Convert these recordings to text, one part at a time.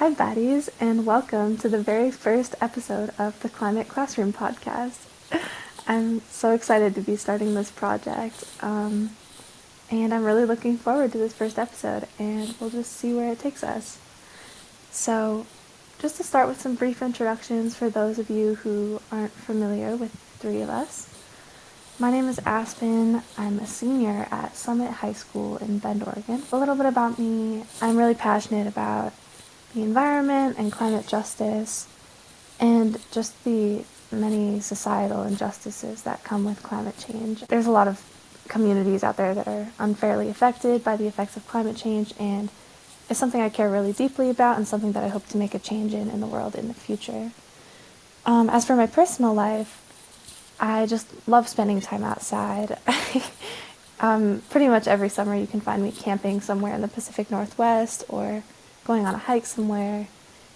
Hi, Baddies, and welcome to the very first episode of the Climate Classroom podcast. I'm so excited to be starting this project, and I'm really looking forward to this first episode, and we'll just see where it takes us. So, just to start with some brief introductions for those of you who aren't familiar with the three of us. My name is Aspen. I'm a senior at Summit High School in Bend, Oregon. A little bit about me: I'm really passionate about the environment and climate justice, and just the many societal injustices that come with climate change. There's a lot of communities out there that are unfairly affected by the effects of climate change, and it's something I care really deeply about and something that I hope to make a change in the world in the future. As for my personal life, I just love spending time outside. Pretty much every summer you can find me camping somewhere in the Pacific Northwest or going on a hike somewhere.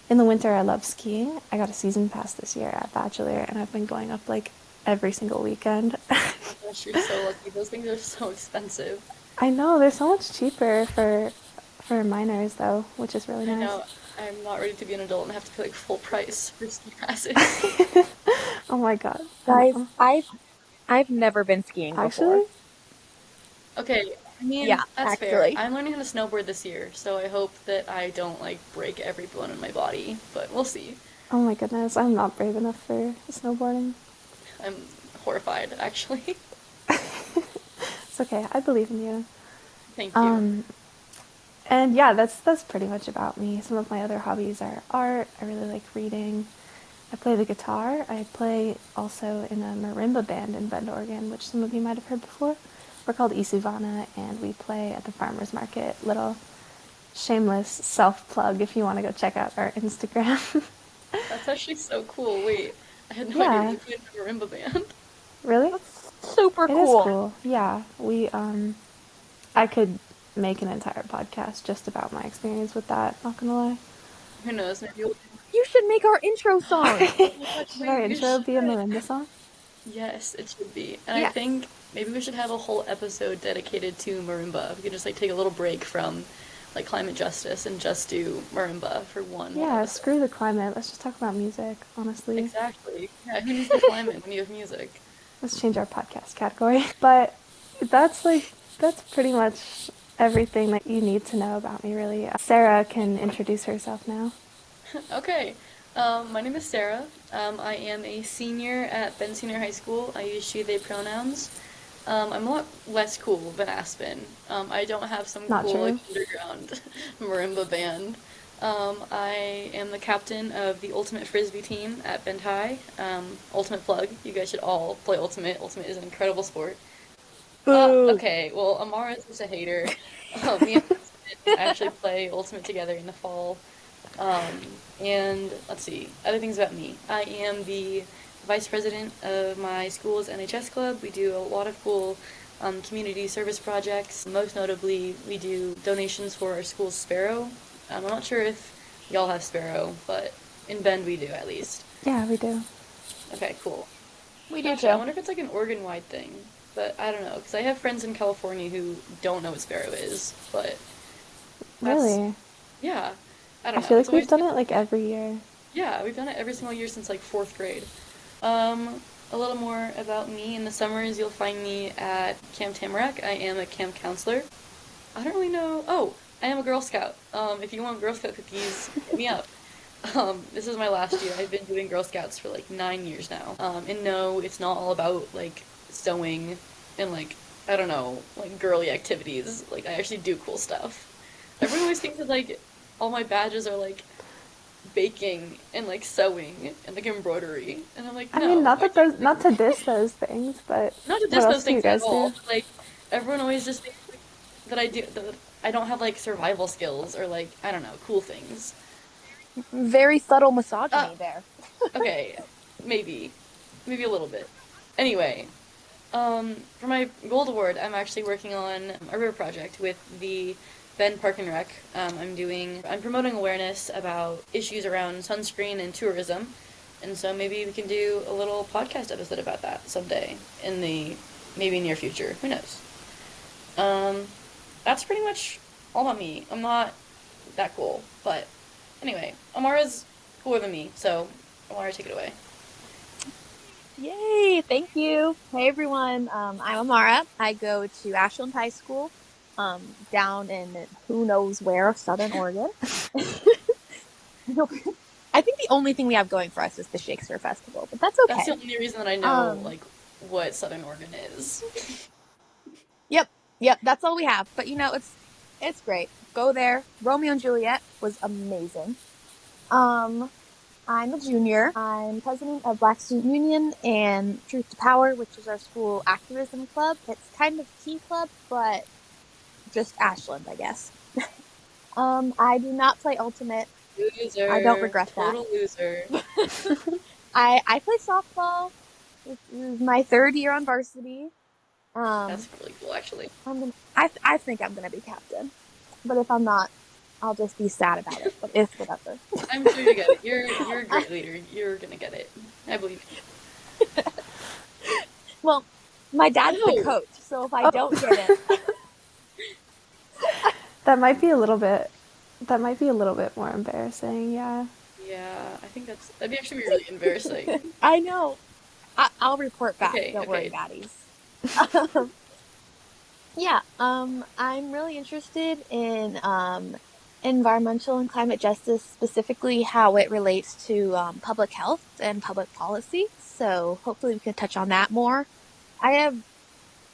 In the winter, I love skiing. I got a season pass this year at Bachelor, and I've been going up like every single weekend. Gosh, you're so lucky. Those things are so expensive. I know they're so much cheaper for minors though, which is really I nice. know. I'm not ready to be an adult and have to pay like full price for ski passes. Oh my god. Guys, I've never been skiing before. Actually, Okay, I mean, Yeah, that's fair. actually. I'm learning how to snowboard this year, so I hope that I don't like break every bone in my body, but we'll see. oh my goodness, I'm not brave enough for snowboarding. I'm horrified, actually. It's okay. I believe in you. Thank you. Um, and yeah, that's pretty much about me. Some of my other hobbies are art. I really like reading. I play the guitar. I play also in a marimba band in Bend, Oregon, which some of you might have heard before. We're called Isivana, and we play at the farmers market. Little shameless self plug if you want to go check out our Instagram. That's actually so cool. Wait, I had no idea that Yeah, you played in a marimba band. really? That's super It is cool. cool. Yeah, I could make an entire podcast just about my experience with that. Not gonna lie. Who knows? Maybe we'll... You should make our intro song. Oh my gosh, Should our wait, we intro should. be a marimba song? Yes, it should be. And I Yes. think maybe we should have a whole episode dedicated to marimba. We could just like take a little break from like climate justice and just do marimba for one whole Yeah, episode. screw the climate. Let's just talk about music, honestly. Exactly. Yeah, who needs the climate when you have music? Let's change our podcast category. But that's pretty much everything that you need to know about me, really. Sarah can introduce herself now. Okay. My name is Sarah. I am a senior at Bend Senior High School. I use she, they pronouns. I'm a lot less cool than Aspen. I don't have some Not cool like true. underground marimba band. I am the captain of the Ultimate Frisbee team at Bend High. Ultimate plug. You guys should all play Ultimate. Ultimate is an incredible sport. Boo. Okay. Well, Amara is just a hater. Me and Aspen actually play Ultimate together in the fall. Um, and let's see, other things about me. I am the vice president of my school's NHS club. We do a lot of cool community service projects. Most notably, we do donations for our school's Sparrow. I'm not sure if y'all have Sparrow, but in Bend we do at least. Yeah, we do. Okay, cool. We do Gosh, I too. wonder if it's like an Oregon-wide thing, but I don't know, because I have friends in California who don't know what Sparrow is, but that's, Really? yeah, I I don't know. feel It's like we've always done been it like every year. Yeah, we've done it every single year since like fourth grade. A little more about me. In the summers, you'll find me at Camp Tamarack. I am a camp counselor. I don't really know. Oh, I am a Girl Scout. If you want Girl Scout cookies, hit me up. This is my last year. I've been doing Girl Scouts for like 9 years now. And no, it's not all about like sewing and like, I don't know, like girly activities. Like, I actually do cool stuff. Everyone always thinks that like all my badges are like baking and like sewing and like embroidery. And I'm like, I mean, no, I do not to diss those things, but not to what diss else those do you things at guys all, do? but like everyone always just thinks like, that I don't have like survival skills or like I don't know, cool things. Very subtle Uh, misogyny there. okay, maybe, maybe a little bit. Anyway, for my gold award, I'm actually working on a river project with the Bend Park and Rec. I'm promoting awareness about issues around sunscreen and tourism, and so maybe we can do a little podcast episode about that someday in the maybe near future. Who knows? Um, that's pretty much all about me. I'm not that cool, but Anyway, Amara's cooler than me, so Amara, take it away. Yay! Thank you. Hey everyone. I'm Amara. I go to Ashland High School, down in who knows where, Southern Oregon. I think the only thing we have going for us is the Shakespeare Festival, but that's That's okay. the only reason that I know, Um, like, what Southern Oregon is. yep, yep, that's all we have. But it's great. Go there. Romeo and Juliet was amazing. Um, I'm a junior. I'm president of Black Student Union and Truth to Power, which is our school activism club. It's kind of tea club, but just Ashland, I guess. I do not play Ultimate. I don't Loser. regret that. Total loser. I play softball. This is my third year on varsity. That's really cool, actually. I think I'm gonna be captain, but if I'm not, I'll just be sad about it. But it's whatever. I'm sure you get it. You're a great leader. You're gonna get it. I believe you. Well, my dad's the Oh. coach, so if I don't get it, That might be a little bit more embarrassing, yeah. Yeah, I think that'd actually be really embarrassing. I know. I'll report back. Okay, Don't worry, okay. baddies. Yeah, I'm really interested in environmental and climate justice, specifically how it relates to public health and public policy. So hopefully we can touch on that more. I have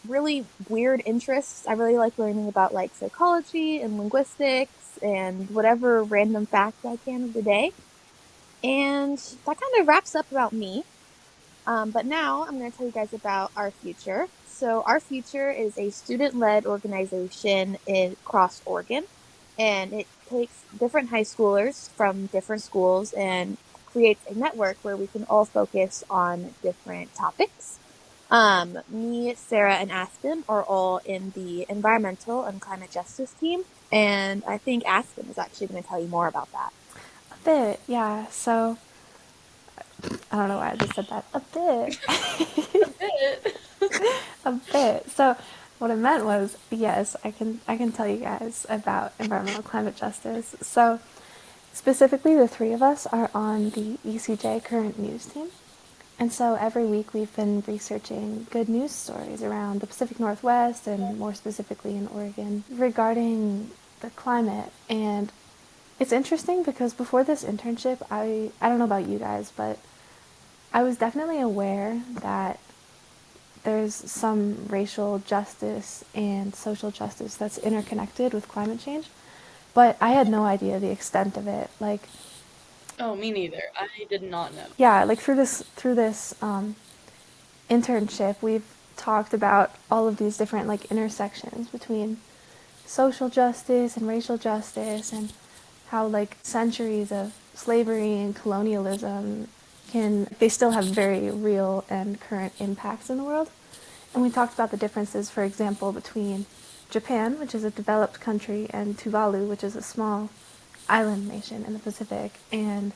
really weird interests. I really like learning about like psychology and linguistics and whatever random fact I can of the day. And that kind of wraps up about me. But now I'm going to tell you guys about Our Future. So Our Future is a student-led organization across Oregon, and it takes different high schoolers from different schools and creates a network where we can all focus on different topics. Me, Sarah, and Aspen are all in the environmental and climate justice team, and I think Aspen is actually going to tell you more about that. A bit, yeah. So, I don't know why I just said that. A bit. A bit. A bit. So, what I meant was, yes, I can tell you guys about environmental climate justice. So, specifically, the three of us are on the ECJ Current News team. And so every week we've been researching good news stories around the Pacific Northwest and more specifically in Oregon regarding the climate. And it's interesting because before this internship, I don't know about you guys, but I was definitely aware that there's some racial justice and social justice that's interconnected with climate change, but I had no idea the extent of it. Like, Oh, me neither. I did not know. yeah, like through this internship, we've talked about all of these different like intersections between social justice and racial justice, and how like centuries of slavery and colonialism they still have very real and current impacts in the world. And we talked about the differences, for example, between Japan, which is a developed country, and Tuvalu, which is a small island nation in the Pacific. And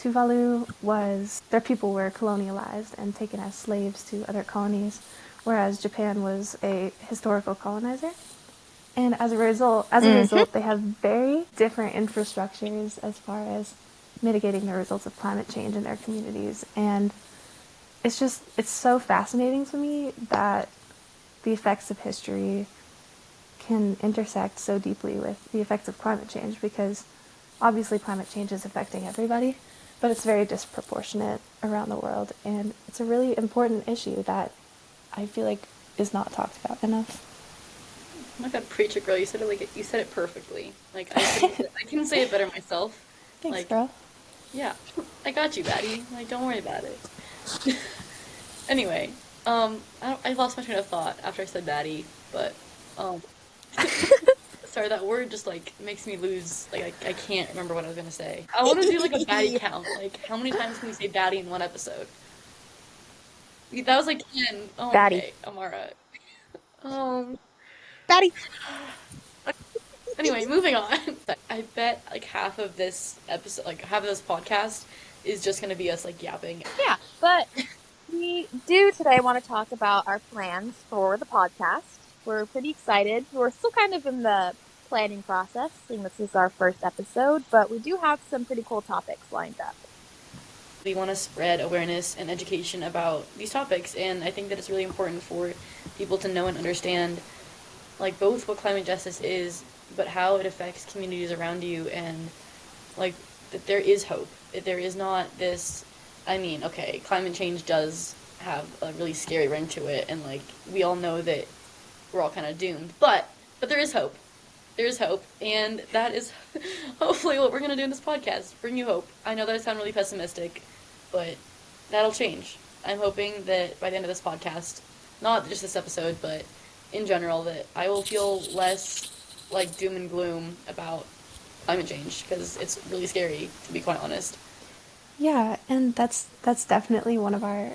their people were colonialized and taken as slaves to other colonies, whereas Japan was a historical colonizer. And as a result, they have very different infrastructures as far as mitigating the results of climate change in their communities. And it's so fascinating to me that the effects of history can intersect so deeply with the effects of climate change, because obviously climate change is affecting everybody, but it's very disproportionate around the world, and it's a really important issue that I feel like is not talked about enough. Oh my God, preacher girl, you said it perfectly. Like I couldn't say it better myself. Thanks, Like, girl. yeah, I got you, Batty. Like, don't worry about it. Anyway, I lost my train of thought after I said Batty, but um, sorry, that word just like makes me lose. Like, I can't remember what I was gonna say. I want to do like a Batty count. Like, how many times can we say Batty in one episode? That was like 10. Oh, Batty. okay, Amara. Um. Batty. Anyway, moving on. I bet like half of this episode, like half of this podcast, is just gonna be us like yapping. Yeah, but we do today want to talk about our plans for the podcast. We're pretty excited. We're still kind of in the planning process, seeing this is our first episode, but we do have some pretty cool topics lined up. We want to spread awareness and education about these topics, and I think that it's really important for people to know and understand, like, both what climate justice is, but how it affects communities around you, and, like, that there is hope. That there is not this, I mean, okay, climate change does have a really scary ring to it, and, like, we all know that we're all kind of doomed, but there is hope. There's hope, and that is hopefully what we're going to do in this podcast, bring you hope. I know that I sound really pessimistic, but that'll change. I'm hoping that by the end of this podcast, not just this episode, but in general, that I will feel less like doom and gloom about climate change, because it's really scary, to be quite honest. Yeah, and that's definitely one of our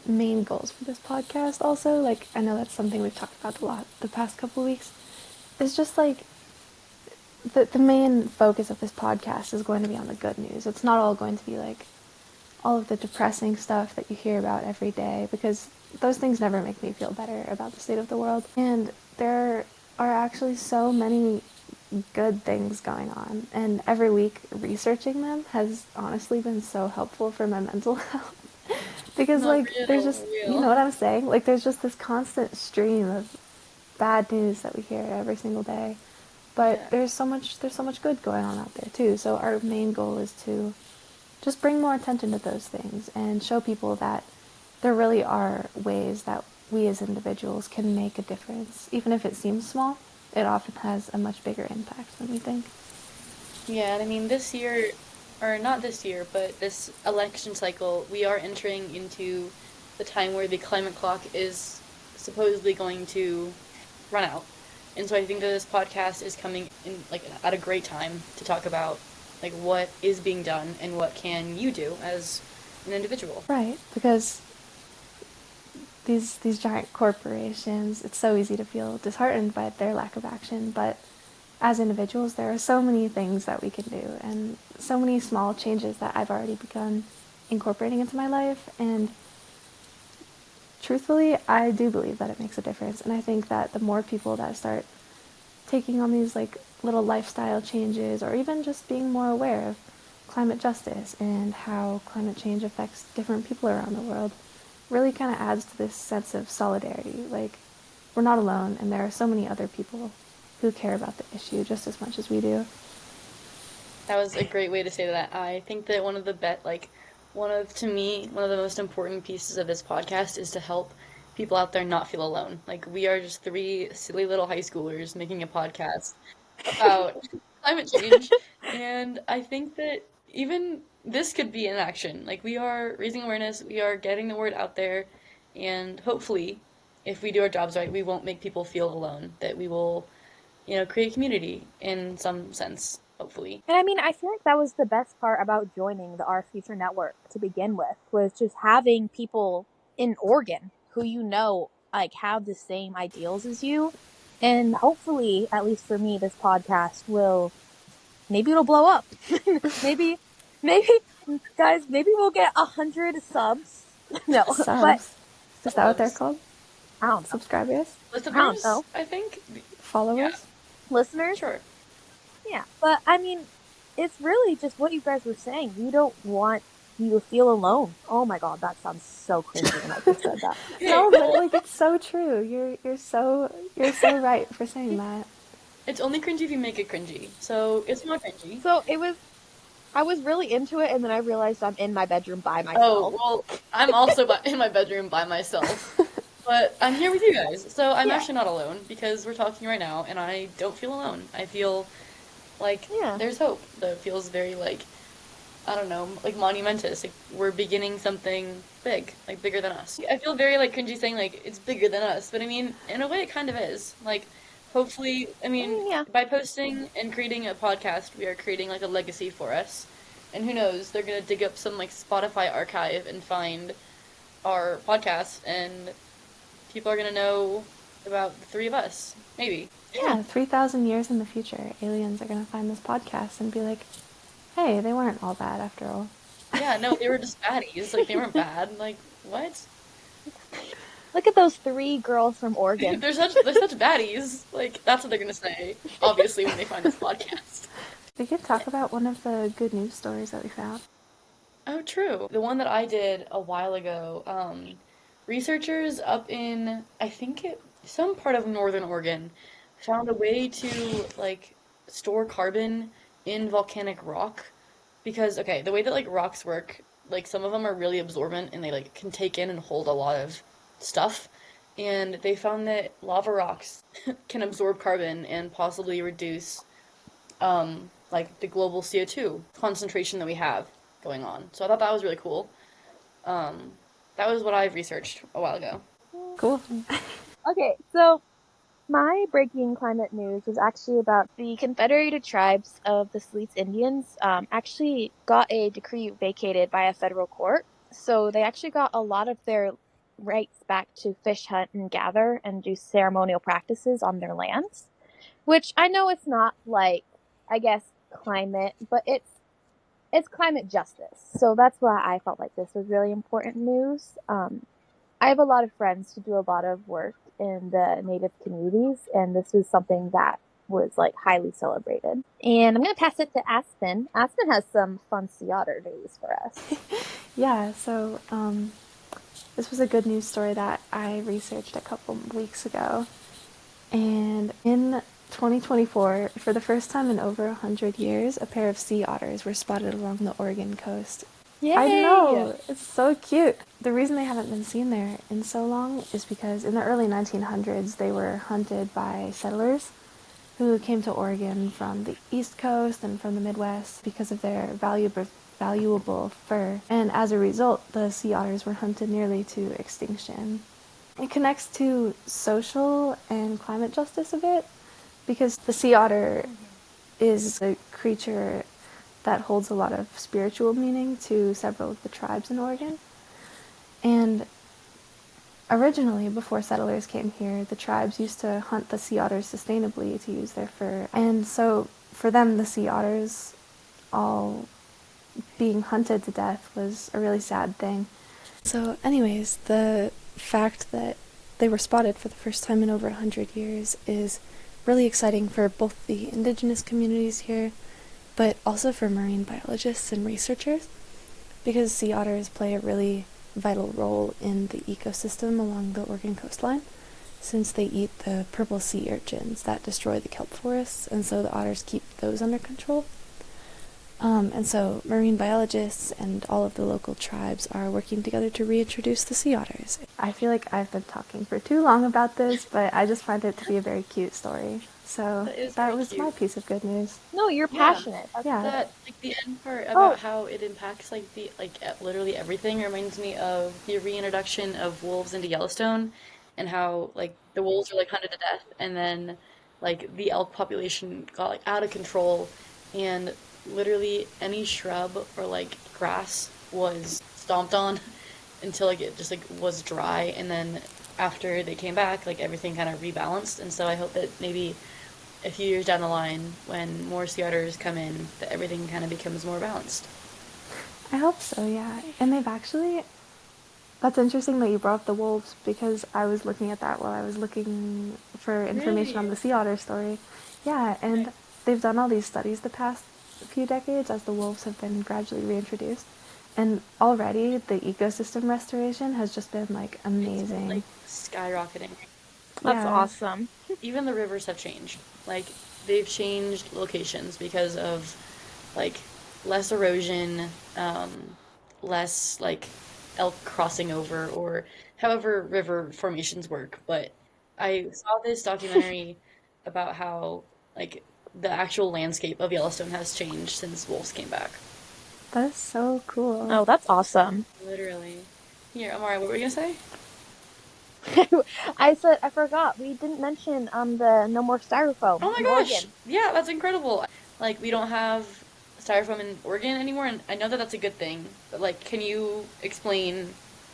main goals for this podcast also. Like, I know that's something we've talked about a lot the past couple weeks. It's just like the main focus of this podcast is going to be on the good news. It's not all going to be like all of the depressing stuff that you hear about every day, because those things never make me feel better about the state of the world. And there are actually so many good things going on, and every week researching them has honestly been so helpful for my mental health. Because, Not like, there's real, just, you real. know what I'm saying? Like, there's just this constant stream of bad news that we hear every single day. But Yeah. there's so much good going on out there too. So our main goal is to just bring more attention to those things and show people that there really are ways that we as individuals can make a difference. Even if it seems small, it often has a much bigger impact than we think. Yeah, and I mean, this year, or not this year, but this election cycle, we are entering into the time where the climate clock is supposedly going to run out. And so I think that this podcast is coming in, like, at a great time to talk about, like, what is being done and what can you do as an individual. Right, because these giant corporations, it's so easy to feel disheartened by their lack of action, but as individuals, there are so many things that we can do, and so many small changes that I've already begun incorporating into my life, and truthfully, I do believe that it makes a difference, and I think that the more people that start taking on these, like, little lifestyle changes, or even just being more aware of climate justice and how climate change affects different people around the world, really kind of adds to this sense of solidarity. Like, we're not alone, and there are so many other people who care about the issue just as much as we do. That was a great way to say that. I think that one of the to me, one of the most important pieces of this podcast is to help people out there not feel alone. Like, we are just three silly little high schoolers making a podcast about climate change, and I think that even this could be an action. Like, we are raising awareness, we are getting the word out there, and hopefully, if we do our jobs right, we won't make people feel alone. That we will, create community in some sense, hopefully. And I mean, I feel like that was the best part about joining the Our Future Network to begin with, was just having people in Oregon who like have the same ideals as you. And hopefully, at least for me, this podcast maybe it'll blow up. maybe, maybe, guys, maybe we'll get 100 subs. No, but Subs. Is that what they're called? I don't know. Subscribers? I don't know. I think. Followers? Yeah. Listeners? Sure. Yeah, but I mean, it's really just what you guys were saying. We don't want you to feel alone. Oh my god, that sounds so cringy when I just said that. No, but like, it's so true. You're so right for saying that. It's only cringy if you make it cringy, so it's not cringy. So I was really into it, and then I realized I'm in my bedroom by myself. Oh, well, I'm also in my bedroom by myself. But I'm here with you guys, so I'm actually not alone, because we're talking right now, and I don't feel alone. I feel like there's hope. That feels very, like, I don't know, like, monumentous. Like, we're beginning something big, like, bigger than us. I feel very, like, cringy saying, like, it's bigger than us, but I mean, in a way, it kind of is. Like, hopefully, I mean, by posting and creating a podcast, we are creating, like, a legacy for us. And who knows, they're gonna dig up some, like, Spotify archive and find our podcast, and people are gonna know about the three of us. Maybe. Yeah, 3,000 years in the future, aliens are going to find this podcast and be like, hey, they weren't all bad after all. Yeah, no, they were just baddies. Like, they weren't bad. Like, what? Look at those three girls from Oregon. they're such baddies. Like that's what they're gonna say, obviously, when they find this podcast. We could talk about one of the good news stories that we found. Oh, true. The one that I did a while ago, researchers up in, I think some part of Northern Oregon found a way to like store carbon in volcanic rock because, okay, the way that like rocks work, like some of them are really absorbent and they like can take in and hold a lot of stuff. And they found that lava rocks can absorb carbon and possibly reduce like the global CO2 concentration that we have going on. So I thought that was really cool. Um, that was what I've researched a while ago. Cool. Okay, so my breaking climate news was actually about the Confederated Tribes of the Sleets Indians actually got a decree vacated by a federal court. So they actually got a lot of their rights back to fish, hunt, and gather and do ceremonial practices on their lands, which I know it's not like, I guess, climate, but it's climate justice. So that's why I felt like this was really important news. I have a lot of friends who do a lot of work in the native communities, and this was something that was like highly celebrated. And I'm going to pass it to Aspen. Aspen has some fun sea otter news for us. Yeah, so this was a good news story that I researched a couple weeks ago. And in 2024, for the first time in over 100 years, a pair of sea otters were spotted along the Oregon coast. Yay! I know, it's so cute. The reason they haven't been seen there in so long is because in the early 1900s they were hunted by settlers who came to Oregon from the East Coast and from the Midwest because of their valuable fur. And as a result, the sea otters were hunted nearly to extinction. It connects to social and climate justice a bit because the sea otter is a creature that holds a lot of spiritual meaning to several of the tribes in Oregon. And originally, before settlers came here, the tribes used to hunt the sea otters sustainably to use their fur. And so for them, the sea otters all being hunted to death was a really sad thing. So anyways, the fact that they were spotted for the first time in over 100 years is really exciting for both the indigenous communities here, but also for marine biologists and researchers, because sea otters play a really vital role in the ecosystem along the Oregon coastline, since they eat the purple sea urchins that destroy the kelp forests, and so the otters keep those under control. And so marine biologists and all of the local tribes are working together to reintroduce the sea otters. I feel like I've been talking for too long about this, but I just find it to be a very cute story. So that was my piece of good news. No, you're passionate. Yeah. That like the end part about how it impacts like the literally everything reminds me of the reintroduction of wolves into Yellowstone, and how like the wolves are like hunted to death, and then like the elk population got like out of control, and literally any shrub or like grass was stomped on until like it just like was dry, and then after they came back like everything kind of rebalanced. And so I hope that maybe a few years down the line when more sea otters come in that everything kind of becomes more balanced. I hope so, yeah. And they've actually, that's interesting that you brought up the wolves, because I was looking at that while I was looking for information on the sea otter story. Yeah, and they've done all these studies the past few decades as the wolves have been gradually reintroduced. And already the ecosystem restoration has just been like amazing. Like skyrocketing. That's awesome. Even the rivers have changed. Like they've changed locations because of like less erosion, less like elk crossing over, or however river formations work. But I saw this documentary about how like the actual landscape of Yellowstone has changed since wolves came back. That's so cool. Oh, that's awesome. Literally. Here, Amara, what were you gonna say? I forgot. We didn't mention the no more styrofoam. Oh my gosh! Oregon. Yeah, that's incredible. Like we don't have styrofoam in Oregon anymore, and I know that that's a good thing. But like, can you explain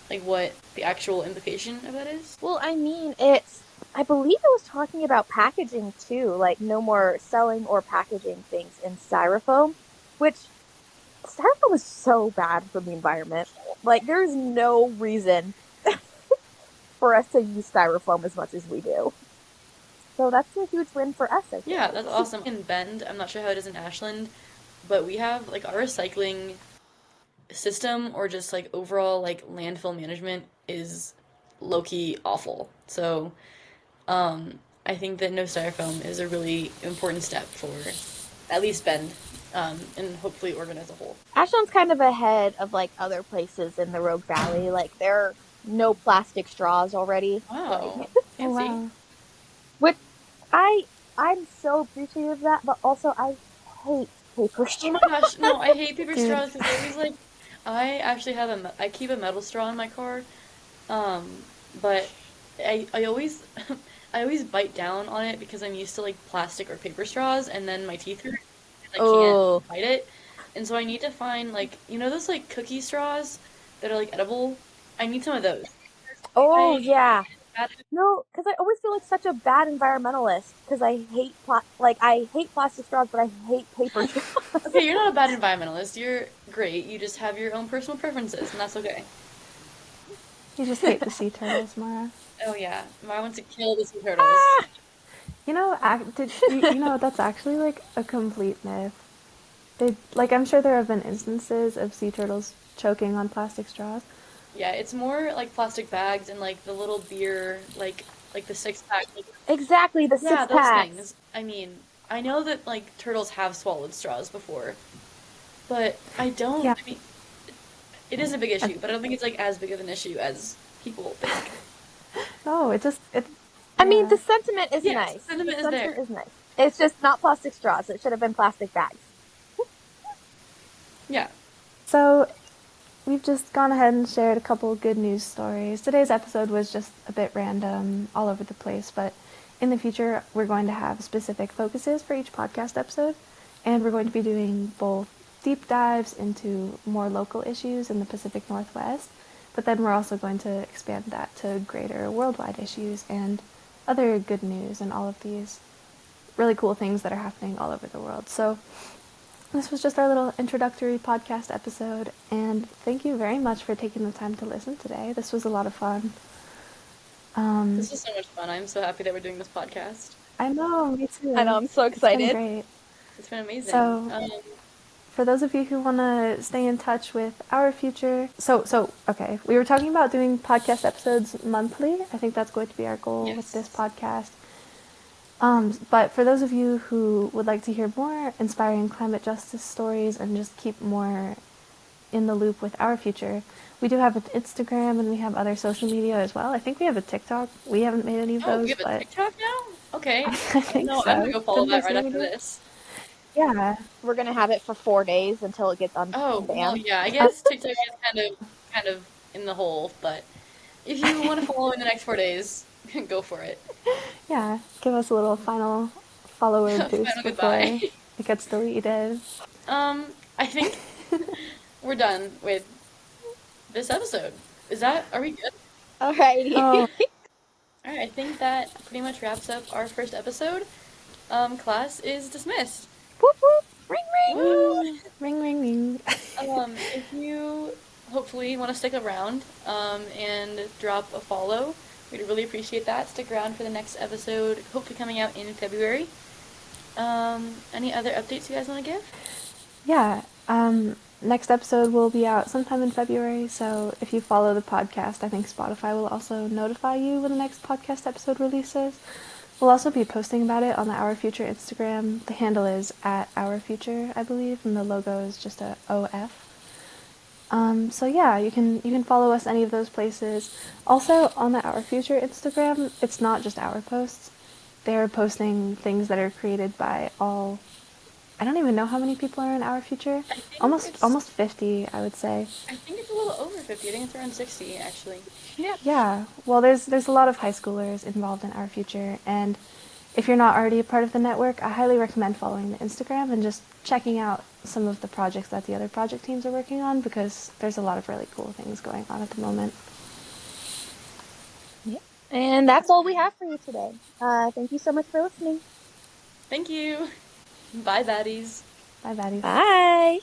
like what the actual implication of that is? Well, I mean, I believe it was talking about packaging too, like no more selling or packaging things in styrofoam, which styrofoam is so bad for the environment. Like, there's no reason. for us to use styrofoam as much as we do. So that's a huge win for us, I feel Yeah, like. that's awesome. In Bend, I'm not sure how it is in Ashland, but we have like our recycling system or just like overall like landfill management is low key awful. So, I think that no styrofoam is a really important step for at least Bend, and hopefully Oregon as a whole. Ashland's kind of ahead of like other places in the Rogue Valley. Like there are no plastic straws already. Like Wow, Oh fancy. wow. which I I'm so appreciative of that, but also I hate paper Oh straws. my gosh, no, I hate paper Dude, straws because they always like. I actually have I keep a metal straw in my car, but I always I always bite down on it because I'm used to like plastic or paper straws, and then my teeth hurt and I can't Oh. bite it, and so I need to find like those like cookie straws that are like edible. I need some of those. Oh I yeah. had No, because I always feel like such a bad environmentalist because I hate I hate plastic straws, but I hate paper straws. okay, you're not a bad environmentalist. You're great. You just have your own personal preferences, and that's okay. you just hate the sea turtles, Mara. Oh yeah, I want to kill the sea turtles. You know, you know that's actually like a complete myth. They like I'm sure there have been instances of sea turtles choking on plastic straws. Yeah, it's more like plastic bags and like the little beer, like the six pack. Like, Exactly, the yeah, six those packs. things. I mean, I know that like turtles have swallowed straws before, but I don't. Yeah. I mean, it is a big issue, but I don't think it's like as big of an issue as people think. No, it I mean, the yeah. sentiment is Yes, the nice. The sentiment is there. sentiment is nice. It's just not plastic straws. It should have been plastic bags. Yeah. So we've just gone ahead and shared a couple good news stories. Today's episode was just a bit random, all over the place, but in the future, we're going to have specific focuses for each podcast episode, and we're going to be doing both deep dives into more local issues in the Pacific Northwest, but then we're also going to expand that to greater worldwide issues and other good news and all of these really cool things that are happening all over the world. So this was just our little introductory podcast episode, and thank you very much for taking the time to listen today. This was a lot of fun. Um, This is so much fun. I'm so happy that we're doing this podcast. I know, me I know, too. I'm so It's been excited. great. It's been amazing. So, for those of you who want to stay in touch with our future, okay, we were talking about doing podcast episodes monthly. I think that's going to be our goal with this Yes. podcast. But for those of you who would like to hear more inspiring climate justice stories and just keep more in the loop with our future, we do have an Instagram and we have other social media as well. I think we have a TikTok. We haven't made any of Oh, we those, have a but TikTok now? Okay. I I don't think know. I'm gonna so. go follow Didn't I that right say we after did? this. Yeah. We're gonna have it for 4 days until it gets Oh, well, unbanned. yeah, I guess TikTok is kind of in the hole, but if you want to follow in the next 4 days, go for it. Yeah. Give us a little final follower Final boost goodbye. before it gets deleted. I think we're done with this episode. Are we good? Alrighty. Oh, All right, I think that pretty much wraps up our first episode. Class is dismissed. Whoop whoop. Ring ring. Woo! ring, ring, ring. If you hopefully want to stick around, and drop a follow, we'd really appreciate that. Stick around for the next episode, hopefully coming out in February. Any other updates you guys want to give? Yeah. Next episode will be out sometime in February, so if you follow the podcast, I think Spotify will also notify you when the next podcast episode releases. We'll also be posting about it on the Our Future Instagram. The handle is at Our Future, I believe, and the logo is just a OF. So yeah, you can follow us any of those places. Also on the Our Future Instagram, it's not just our posts. They're posting things that are created by all. I don't even know how many people are in Our Future. I think Almost 50, I would say. I think it's a little over 50. I think it's around 60 actually. Yep. Yeah. Well, there's a lot of high schoolers involved in Our Future, and if you're not already a part of the network, I highly recommend following the Instagram and just checking out some of the projects that the other project teams are working on because there's a lot of really cool things going on at the moment. Yep. And that's all we have for you today. Thank you so much for listening. Thank you. Bye, baddies. Bye, baddies. Bye.